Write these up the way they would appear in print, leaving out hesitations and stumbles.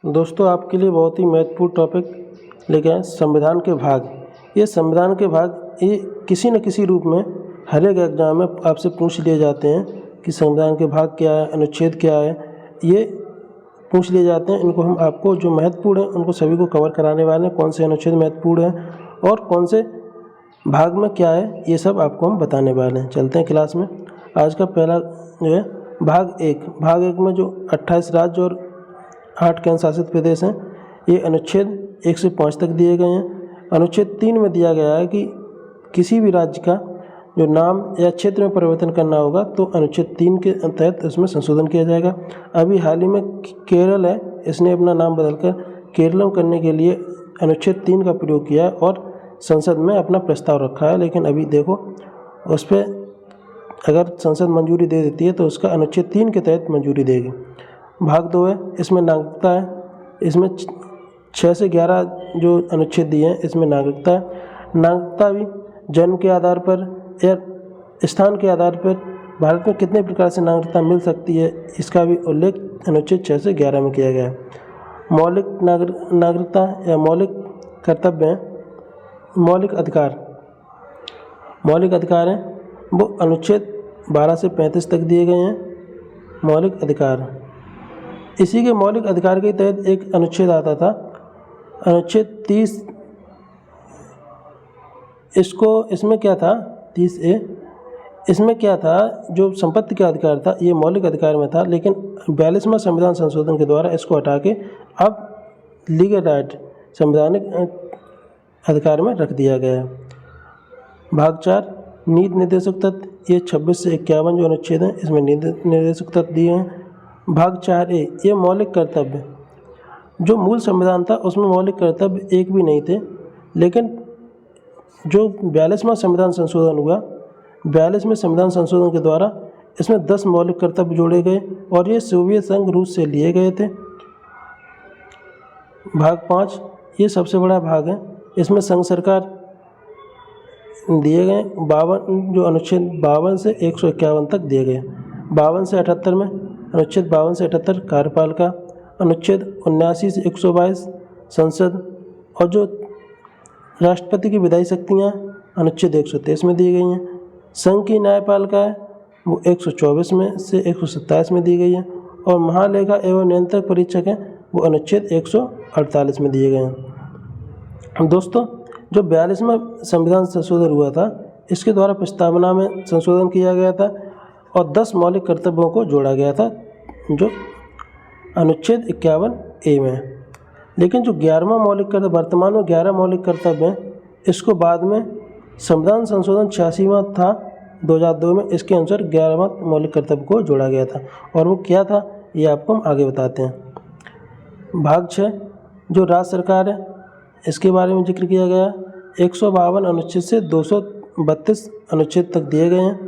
दोस्तों आपके लिए बहुत ही महत्वपूर्ण टॉपिक लेके आए संविधान के भाग। ये संविधान के भाग ये किसी न किसी रूप में हर एक एग्जाम में आपसे पूछ लिए जाते हैं कि संविधान के भाग क्या है, अनुच्छेद क्या है, ये पूछ लिए जाते हैं। इनको हम आपको जो महत्वपूर्ण है उनको सभी को कवर कराने वाले हैं। कौन से अनुच्छेद महत्वपूर्ण है और कौन से भाग में क्या है, ये सब आपको हम बताने वाले हैं। चलते हैं क्लास में। आज का पहला जो है भाग एक में जो 28 राज्य और 8 केंद्र शासित प्रदेश हैं, ये अनुच्छेद 1 से 5 तक दिए गए हैं। अनुच्छेद 3 में दिया गया है कि किसी भी राज्य का जो नाम या क्षेत्र में परिवर्तन करना होगा तो अनुच्छेद 3 के तहत इसमें संशोधन किया जाएगा। अभी हाल ही में केरल है, इसने अपना नाम बदलकर केरलम करने के लिए अनुच्छेद 3 का प्रयोग किया और संसद में अपना प्रस्ताव रखा है। लेकिन अभी देखो उस पर अगर संसद मंजूरी दे देती है तो उसका अनुच्छेद 3 के तहत मंजूरी देगी। भाग 2 है, इसमें नागरिकता है। इसमें 6 से 11 जो अनुच्छेद दिए हैं इसमें नागरिकता है। नागरिकता भी जन्म के आधार पर या स्थान के आधार पर भारत में कितने प्रकार से नागरिकता मिल सकती है, इसका भी उल्लेख अनुच्छेद 6 से 11 में किया गया है। मौलिक नागरिकता या मौलिक कर्तव्य हैं। मौलिक अधिकार हैं वो अनुच्छेद 12 से 35 तक दिए गए हैं। मौलिक अधिकार, इसी के मौलिक अधिकार के तहत एक अनुच्छेद आता था, अनुच्छेद 30। इसमें क्या था, 30A, इसमें क्या था, जो संपत्ति का अधिकार था ये मौलिक अधिकार में था, लेकिन 42वां संविधान संशोधन के द्वारा इसको हटा के अब लीगल राइट संवैधानिक अधिकार में रख दिया गया है। भाग 4 नीति निर्देशक तत्व, ये 26 से 51 जो अनुच्छेद हैं इसमें नीति निर्देशक तत्व दिए हैं। भाग 4A ये मौलिक कर्तव्य, जो मूल संविधान था उसमें मौलिक कर्तव्य एक भी नहीं थे, लेकिन जो 42वां संविधान संशोधन हुआ, 42वें संविधान संशोधन के द्वारा इसमें 10 मौलिक कर्तव्य जोड़े गए और ये सोवियत संघ रूस से लिए गए थे। भाग 5 ये सबसे बड़ा भाग है, इसमें संघ सरकार दिए गए 52 जो अनुच्छेद 52 से 151 तक दिए गए। 52 से 78 में अनुच्छेद 52 से 78 कार्यपालिका, अनुच्छेद 79 से 122 संसद, और जो राष्ट्रपति की विधायी शक्तियाँ अनुच्छेद 123 में दी गई हैं। संघ की न्यायपालिका है वो 124 में से 127 में दी गई है, और महालेखा एवं नियंत्रक परीक्षक हैं वो अनुच्छेद 148 में दिए गए हैं। दोस्तों जो 42वां संविधान संशोधन हुआ था इसके द्वारा प्रस्तावना में संशोधन किया गया था और 10 मौलिक कर्तव्यों को जोड़ा गया था जो अनुच्छेद 51A में है। लेकिन जो 11वां मौलिक कर्तव्य, वर्तमान में 11 मौलिक कर्तव्य हैं, इसको बाद में संविधान संशोधन 86वां था 2002 में, इसके अनुसार 11वां मौलिक कर्तव्य को जोड़ा गया था, और वो क्या था ये आपको हम आगे बताते हैं। भाग 6 जो राज्य सरकार है इसके बारे में जिक्र किया गया। 152 अनुच्छेद से 232 अनुच्छेद तक दिए गए हैं।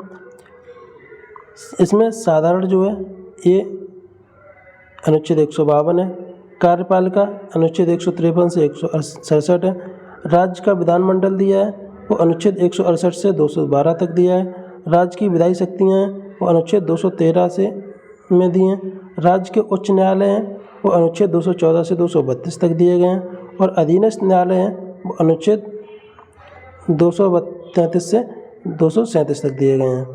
इसमें साधारण जो है ये अनुच्छेद 152 है। कार्यपालिका अनुच्छेद 153 से 167 है। राज्य का विधानमंडल दिया है वो अनुच्छेद 168 से 212 तक दिया है। राज्य की विधायी शक्तियाँ हैं वो अनुच्छेद 213 से में दिए हैं। राज्य के उच्च न्यायालय हैं वो अनुच्छेद 214 से 232 तक दिए गए हैं, और अधीनस्थ न्यायालय हैं वो अनुच्छेद 233 से 237 तक दिए गए हैं।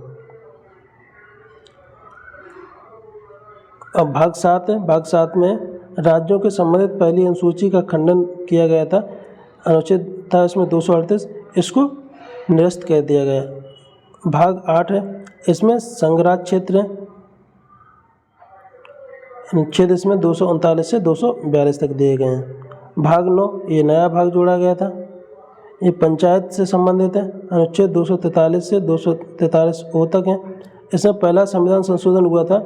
अब भाग 7 है। भाग 7 में राज्यों के संबंधित पहली अनुसूची का खंडन किया गया था, अनुच्छेद था इसमें 238, इसको निरस्त कर दिया गया। भाग 8 है, इसमें संघराज्य क्षेत्र है, अनुच्छेद इसमें 239 से 242 तक दिए गए हैं। भाग 9 ये नया भाग जोड़ा गया था, ये पंचायत से संबंधित है, अनुच्छेद 243 से 243O तक है। इसमें पहला संविधान संशोधन हुआ था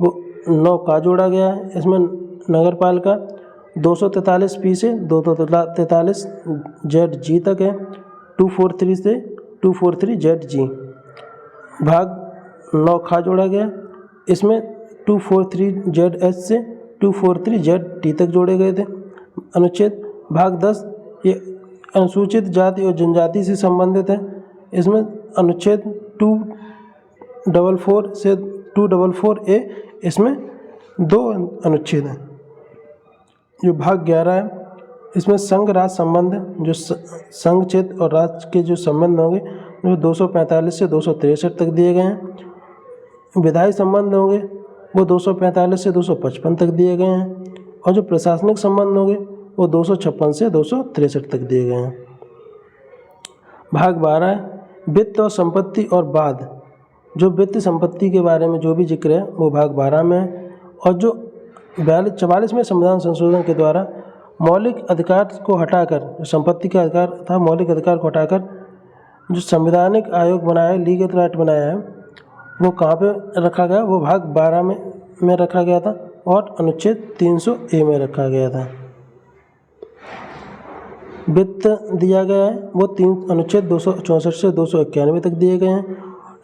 वो 9 का जोड़ा गया है। इसमें नगर पालिका 243P से 243ZG तक है, 243 से 243ZG। भाग 9 खा जोड़ा गया, इसमें 243ZH से 243ZT तक जोड़े गए थे अनुच्छेद। भाग 10 ये अनुसूचित जाति और जनजाति से संबंधित है, इसमें अनुच्छेद 244 से 244A इसमें 2 अनुच्छेद हैं। जो भाग 11 है इसमें संघ राज्य संबंध, जो संघ क्षेत्र और राज्य के जो संबंध होंगे वो 245 से 263 तक दिए गए हैं। विधायी संबंध होंगे वो 245 से 255 तक दिए गए हैं और जो प्रशासनिक संबंध होंगे वो 256 से 263 तक दिए गए हैं। भाग 12 है वित्त और संपत्ति और बाद। जो वित्त संपत्ति के बारे में जो भी जिक्र है वो भाग 12 में है। और जो 44वें संविधान संशोधन के द्वारा मौलिक अधिकार को हटाकर, जो संपत्ति का अधिकार था मौलिक अधिकार को हटाकर जो संवैधानिक आयोग बनाया है, लीगल राइट बनाया है, वो कहाँ पे रखा गया, वो भाग 12 में रखा गया था और अनुच्छेद 300A में रखा गया था। वित्त दिया गया है वो अनुच्छेद 264 से 291 तक दिए गए हैं।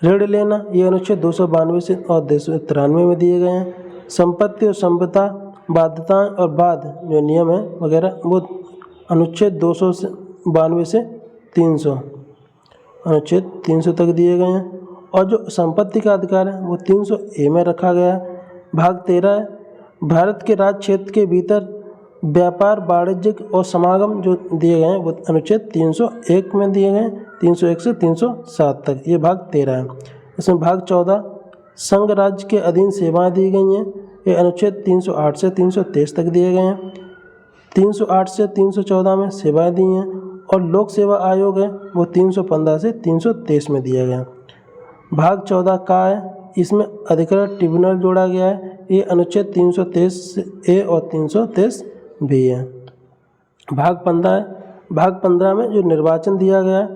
ऋण लेना ये अनुच्छेद 292 से और 293 में दिए गए हैं। संपत्ति और संपदा बाध्यताएं और बाद जो नियम है वगैरह वो अनुच्छेद 292 से 300 अनुच्छेद 300 तक दिए गए हैं। और जो संपत्ति का अधिकार है वो 300A में रखा गया है। भाग 13 है भारत के राज्य क्षेत्र के भीतर व्यापार वाणिज्यिक और समागम जो दिए गए हैं वो अनुच्छेद 301 में दिए गए हैं, 301 से 307 तक, ये भाग 13 है। इसमें भाग 14 संघ राज्य के अधीन सेवाएं दी गई हैं, ये अनुच्छेद 308 से 323 तक दिए गए हैं। 308 से 314 में सेवाएं दी हैं और लोक सेवा आयोग है वो 315 से 323 में दिया गया। भाग 14 का है इसमें अधिकृत ट्रिब्यूनल जोड़ा गया है, ये अनुच्छेद 323A और 323 भी है। भाग 15 है भाग 15 में जो निर्वाचन दिया गया है,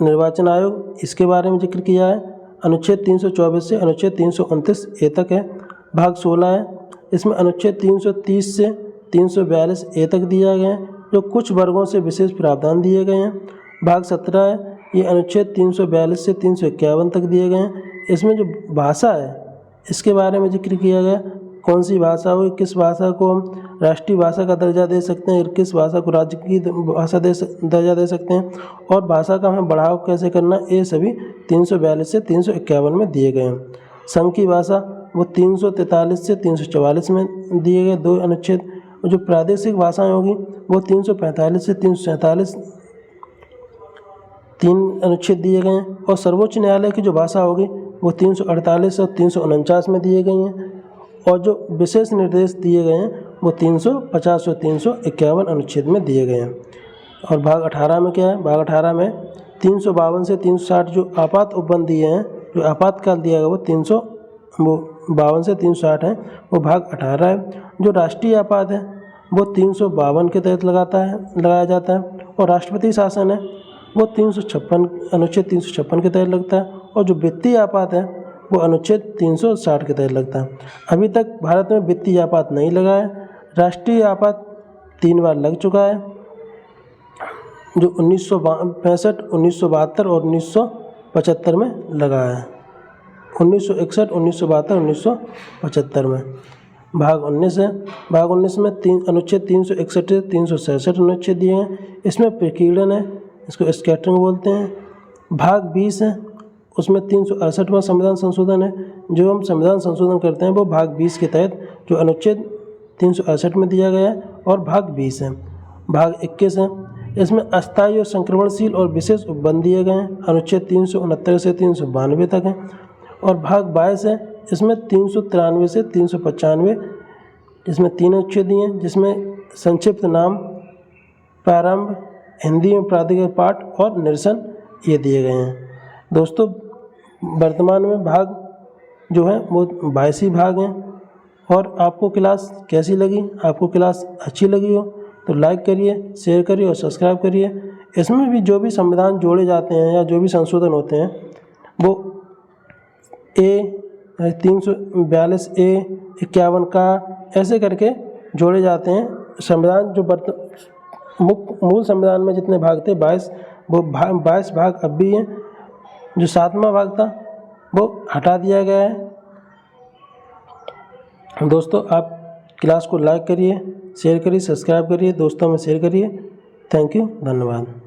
निर्वाचन आयोग, इसके बारे में जिक्र किया है, अनुच्छेद 324 से अनुच्छेद 329A तक है। भाग 16 है इसमें अनुच्छेद 330 से 342A तक दिया गया है, जो कुछ वर्गों से विशेष प्रावधान दिए गए हैं। भाग 17 है ये अनुच्छेद 342 से 351 तक दिए गए हैं। इसमें जो भाषा है इसके बारे में जिक्र किया गया, कौन सी भाषा हो, किस भाषा को हम राष्ट्रीय भाषा का दर्जा दे सकते हैं, किस भाषा को राज्य की भाषा दर्जा दे सकते हैं और भाषा का हमें बढ़ाव कैसे करना, ये सभी 342 से 351 में दिए गए हैं। संघ की भाषा वो 343 से 344 में दिए गए 2 अनुच्छेद। जो प्रादेशिक भाषाएं होगी वो 345 से 347 3 अनुच्छेद दिए गए हैं। और सर्वोच्च न्यायालय की जो भाषा होगी वो 348 और 349 में दिए गई हैं। और जो विशेष निर्देश दिए गए हैं वो 350 और 351 अनुच्छेद में दिए गए हैं। और भाग 18 में क्या है, भाग 18 में 352 से 360 जो आपात उपबंध दिए हैं, जो आपातकाल दिया गया वो 352 से 360 है, वो भाग 18 है। जो राष्ट्रीय आपात है वो 352 के तहत लगाया जाता है। और राष्ट्रपति शासन है वो 356 अनुच्छेद 356 के तहत लगता है। और जो वित्तीय आपात है वो अनुच्छेद 360 के तहत लगता है। अभी तक भारत में वित्तीय आपात नहीं लगा है। राष्ट्रीय आपात 3 बार लग चुका है, जो 1965, 1972 और 1975 में लगा है। 1961, 1972, 1975 में। भाग 19 है भाग 19 में अनुच्छेद 361 से 367 अनुच्छेद दिए हैं। इसमें प्रकीर्णन है, इसको स्कैटरिंग बोलते हैं। भाग 20 है उसमें 368वां संविधान संशोधन है। जो हम संविधान संशोधन करते हैं वो भाग 20 के तहत जो अनुच्छेद 368 में दिया गया है और भाग 20 है। भाग 21 है इसमें अस्थायी और संक्रमणशील और विशेष उपबंध दिए गए हैं, अनुच्छेद 369 से 392 तक है। और भाग 22 है इसमें 393 से 395 इसमें 3 अनुच्छेद दिए हैं, जिसमें संक्षिप्त नाम, प्रारंभ, हिंदी में प्राधिकृत पाठ और निरसन ये दिए गए हैं। दोस्तों वर्तमान में भाग जो है वो 22 भाग हैं। और आपको क्लास कैसी लगी, आपको क्लास अच्छी लगी हो तो लाइक करिए, शेयर करिए और सब्सक्राइब करिए। इसमें भी जो भी संविधान जोड़े जाते हैं या जो भी संशोधन होते हैं वो 342A, 51 का ऐसे करके जोड़े जाते हैं। संविधान जो मूल संविधान में जितने भाग थे 22, वो 22 भाग अब भी हैं। जो 7वां भाग था वो हटा दिया गया है। दोस्तों आप क्लास को लाइक करिए, शेयर करिए, सब्सक्राइब करिए, दोस्तों में शेयर करिए। थैंक यू, धन्यवाद।